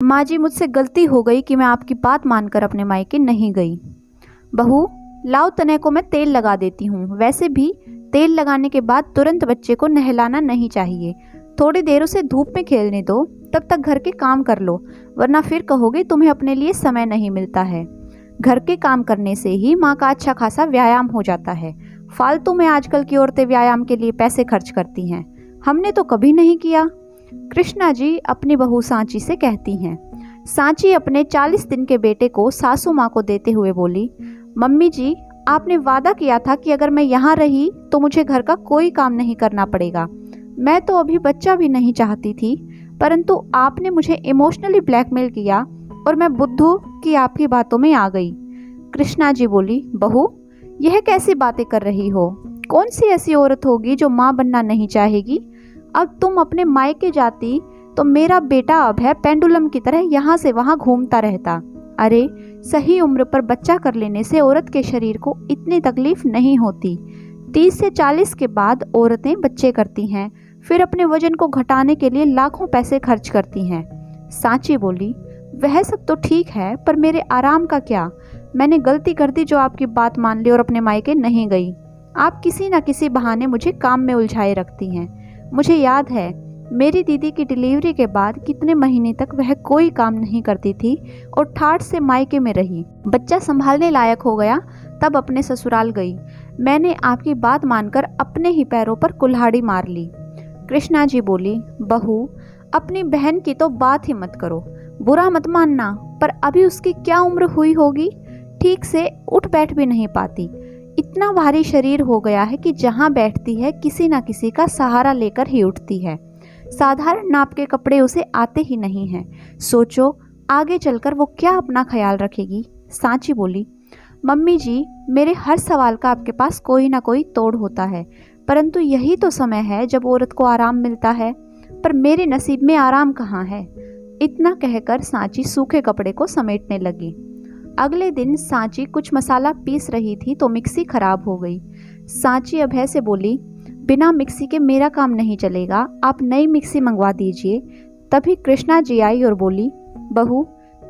माँ जी, मुझसे गलती हो गई कि मैं आपकी बात मानकर अपने मायके नहीं गई। बहू, लाओ तने को मैं तेल लगा देती हूँ। वैसे भी तेल लगाने के बाद तुरंत बच्चे को नहलाना नहीं चाहिए। थोड़ी देर उसे धूप में खेलने दो, तब तक घर के काम कर लो, वरना फिर कहोगे तुम्हें अपने लिए समय नहीं मिलता है। घर के काम करने से ही माँ का अच्छा खासा व्यायाम हो जाता है। फालतू में आजकल की औरतें व्यायाम के लिए पैसे खर्च करती हैं, हमने तो कभी नहीं किया। कृष्णा जी अपनी बहू सांची से कहती हैं। सांची अपने 40 दिन के बेटे को सासू माँ को देते हुए बोली, मम्मी जी, आपने वादा किया था कि अगर मैं यहाँ रही तो मुझे घर का कोई काम नहीं करना पड़ेगा। मैं तो अभी बच्चा भी नहीं चाहती थी, परंतु आपने मुझे इमोशनली ब्लैकमेल किया और मैं बुद्धू की आपकी बातों में आ गई। कृष्णा जी बोली, बहू, यह कैसी बातें कर रही हो? कौन सी ऐसी औरत होगी जो माँ बनना नहीं चाहेगी? अब तुम अपने मायके जाती तो मेरा बेटा अभय पेंडुलम की तरह यहाँ से वहाँ घूमता रहता। अरे, सही उम्र पर बच्चा कर लेने से औरत के शरीर को इतनी तकलीफ नहीं होती। 30 से 40 के बाद औरतें बच्चे करती हैं, फिर अपने वजन को घटाने के लिए लाखों पैसे खर्च करती हैं। सांची बोली, वह सब तो ठीक है, पर मेरे आराम का क्या? मैंने गलती कर दी जो आपकी बात मान ली और अपने मायके नहीं गई। आप किसी न किसी बहाने मुझे काम में उलझाए रखती हैं। मुझे याद है, मेरी दीदी की डिलीवरी के बाद कितने महीने तक वह कोई काम नहीं करती थी और ठाठ से मायके में रही। बच्चा संभालने लायक हो गया तब अपने ससुराल गई। मैंने आपकी बात मानकर अपने ही पैरों पर कुल्हाड़ी मार ली। कृष्णा जी बोली, बहू, अपनी बहन की तो बात ही मत करो, बुरा मत मानना, पर अभी उसकी क्या उम्र हुई होगी? ठीक से उठ बैठ भी नहीं पाती। इतना भारी शरीर हो गया है कि जहाँ बैठती है किसी न किसी का सहारा लेकर ही उठती है। साधारण नाप के कपड़े उसे आते ही नहीं हैं। सोचो आगे चलकर वो क्या अपना ख्याल रखेगी। सांची बोली, मम्मी जी, मेरे हर सवाल का आपके पास कोई ना कोई तोड़ होता है, परंतु यही तो समय है जब औरत को आराम मिलता है, पर मेरे नसीब में आराम कहाँ है? इतना कहकर सांची सूखे कपड़े को समेटने लगी। अगले दिन सांची कुछ मसाला पीस रही थी तो मिक्सी खराब हो गई। सांची अभय से बोली, बिना मिक्सी के मेरा काम नहीं चलेगा, आप नई मिक्सी मंगवा दीजिए। तभी कृष्णा जी आई और बोली, बहू,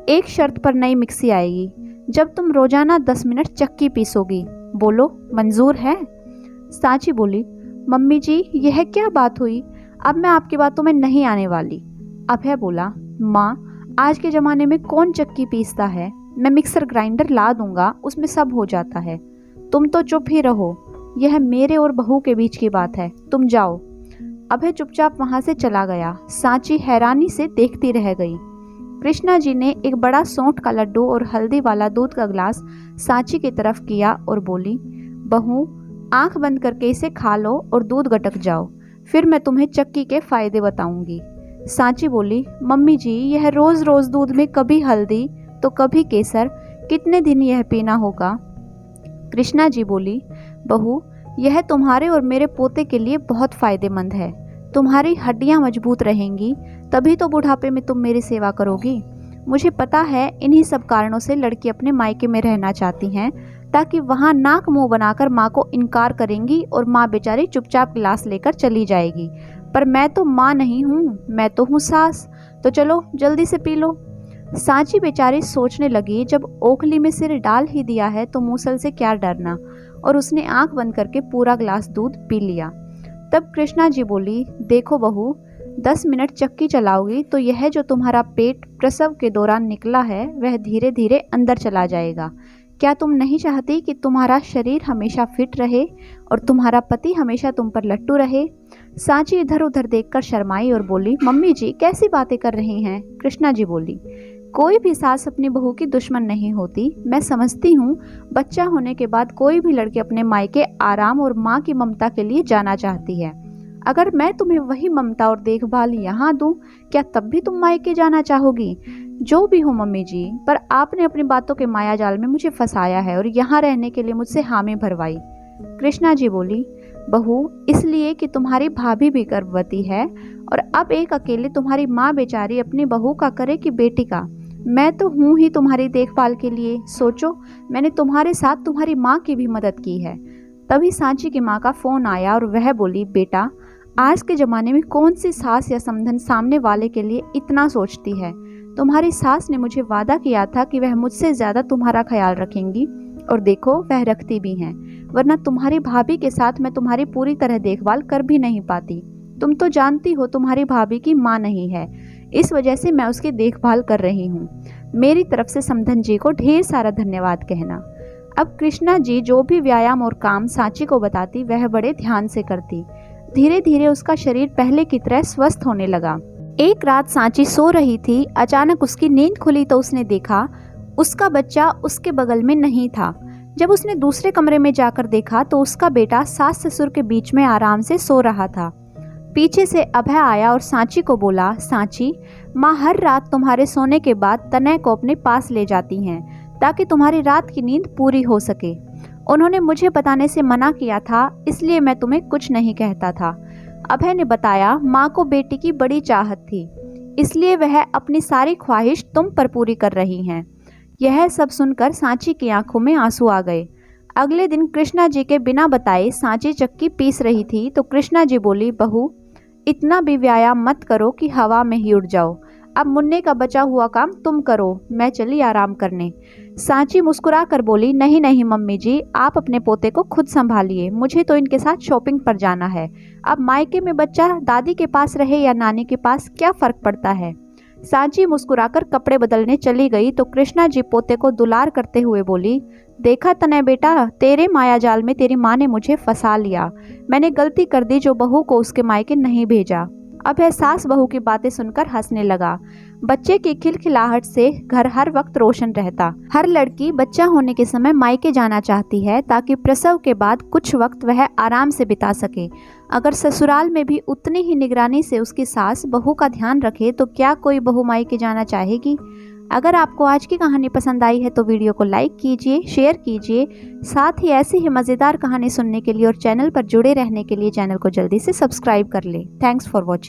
एक शर्त पर नई मिक्सी आएगी, जब तुम रोजाना 10 मिनट चक्की पीसोगी। बोलो, मंजूर है? सांची बोली, मम्मी जी, यह क्या बात हुई? अब मैं आपकी बातों में नहीं आने वाली। अभय बोला, माँ, आज के ज़माने में कौन चक्की पीसता है? मैं मिक्सर ग्राइंडर ला दूंगा, उसमें सब हो जाता है। तुम तो चुप ही रहो, यह मेरे और बहू के बीच की बात है, तुम जाओ। अभय चुपचाप वहां से चला गया। सांची हैरानी से देखती रह गई। कृष्णा जी ने एक बड़ा सौंठ का लड्डू और हल्दी वाला दूध का गिलास सांची की तरफ किया और बोली, बहू, आंख बंद करके इसे खा लो और दूध गटक जाओ, फिर मैं तुम्हें चक्की के फायदे बताऊंगी। सांची बोली, मम्मी जी, यह रोज रोज दूध में कभी हल्दी तो कभी केसर, कितने दिन यह पीना होगा? कृष्णा जी बोली, बहू, यह तुम्हारे और मेरे पोते के लिए बहुत फायदेमंद है। तुम्हारी हड्डियां मजबूत रहेंगी, तभी तो बुढ़ापे में तुम मेरी सेवा करोगी। मुझे पता है इन्हीं सब कारणों से लड़की अपने मायके में रहना चाहती हैं, ताकि वहां नाक मुंह बनाकर माँ को इनकार करेंगी और माँ बेचारी चुपचाप गिलास लेकर चली जाएगी। पर मैं तो माँ नहीं हूँ, मैं तो हूँ सास। तो चलो जल्दी से पी लो। सांची बेचारी सोचने लगी, जब ओखली में सिर डाल ही दिया है तो मूसल से क्या डरना, और उसने आंख बंद करके पूरा गिलास दूध पी लिया। तब कृष्णा जी बोली, देखो बहू, 10 मिनट चक्की चलाओगी तो यह जो तुम्हारा पेट प्रसव के दौरान निकला है वह धीरे धीरे अंदर चला जाएगा। क्या तुम नहीं चाहती कि तुम्हारा शरीर हमेशा फिट रहे और तुम्हारा पति हमेशा तुम पर लट्टू रहे? सांची इधर उधर देखकर शर्माई और बोली, मम्मी जी, कैसी बातें कर रही हैं? कृष्णा जी बोली, कोई भी सास अपनी बहू की दुश्मन नहीं होती। मैं समझती हूँ बच्चा होने के बाद कोई भी लड़की अपने मायके आराम और माँ की ममता के लिए जाना चाहती है। अगर मैं तुम्हें वही ममता और देखभाल यहाँ दूँ, क्या तब भी तुम मायके जाना चाहोगी? जो भी हो मम्मी जी, पर आपने अपनी बातों के माया जाल में मुझे फंसाया है और यहाँ रहने के लिए मुझसे हामी भरवाई। कृष्णा जी बोली, बहू, इसलिए कि तुम्हारी भाभी भी गर्भवती है और अब एक अकेले तुम्हारी माँ बेचारी अपनी बहू का करे कि बेटी का। मैं तो हूँ ही तुम्हारी देखभाल के लिए। सोचो, मैंने तुम्हारे साथ तुम्हारी माँ की भी मदद की है। तभी सांची की माँ का फोन आया और वह बोली, बेटा, आज के ज़माने में कौन सी सास या समधन सामने वाले के लिए इतना सोचती है? तुम्हारी सास ने मुझे वादा किया था कि वह मुझसे ज़्यादा तुम्हारा ख्याल रखेंगी, और देखो वह रखती भी हैं, वरना तुम्हारी भाभी के साथ मैं तुम्हारी पूरी तरह देखभाल कर भी नहीं पाती। तुम तो जानती हो तुम्हारी भाभी की माँ नहीं है, इस वजह से मैं उसकी देखभाल कर रही हूँ। मेरी तरफ से समधन जी को ढेर सारा धन्यवाद कहना। अब कृष्णा जी जो भी व्यायाम और काम सांची को बताती वह बड़े ध्यान से करती। धीरे धीरे उसका शरीर पहले की तरह स्वस्थ होने लगा। एक रात सांची सो रही थी, अचानक उसकी नींद खुली तो उसने देखा उसका बच्चा उसके बगल में नहीं था। जब उसने दूसरे कमरे में जाकर देखा तो उसका बेटा सास ससुर के बीच में आराम से सो रहा था। पीछे से अभय आया और सांची को बोला, सांची, माँ हर रात तुम्हारे सोने के बाद तनय को अपने पास ले जाती हैं ताकि तुम्हारी रात की नींद पूरी हो सके। उन्होंने मुझे बताने से मना किया था, इसलिए मैं तुम्हें कुछ नहीं कहता था। अभय ने बताया, माँ को बेटी की बड़ी चाहत थी, इसलिए वह अपनी सारी ख्वाहिश तुम पर पूरी कर रही हैं। यह सब सुनकर सांची की आंखों में आंसू आ गए। अगले दिन कृष्णा जी के बिना बताए सांची चक्की पीस रही थी तो कृष्णा जी बोली, बहू इतना भी व्यायाम मत करो कि हवा में ही उड़ जाओ। अब मुन्ने का बचा हुआ काम तुम करो, मैं चली आराम करने। सांची मुस्कुरा कर बोली, नहीं नहीं मम्मी जी, आप अपने पोते को खुद संभालिए, मुझे तो इनके साथ शॉपिंग पर जाना है। अब मायके में बच्चा दादी के पास रहे या नानी के पास क्या फर्क पड़ता है। सांची मुस्कुराकर कपड़े बदलने चली गई तो कृष्णा जी पोते को दुलार करते हुए बोली, देखा तनय बेटा, तेरे माया जाल में तेरी माँ ने मुझे फंसा लिया। मैंने गलती कर दी जो बहू को उसके मायके नहीं भेजा। अब यह सास बहू की बातें सुनकर हंसने लगा। बच्चे की खिलखिलाहट से घर हर वक्त रोशन रहता। हर लड़की बच्चा होने के समय मायके जाना चाहती है ताकि प्रसव के बाद कुछ वक्त वह आराम से बिता सके। अगर ससुराल में भी उतनी ही निगरानी से उसकी सास बहू का ध्यान रखे तो क्या कोई बहू मायके जाना चाहेगी। अगर आपको आज की कहानी पसंद आई है तो वीडियो को लाइक कीजिए, शेयर कीजिए। साथ ही ऐसी ही मज़ेदार कहानी सुनने के लिए और चैनल पर जुड़े रहने के लिए चैनल को जल्दी से सब्सक्राइब कर लें। Thanks for watching.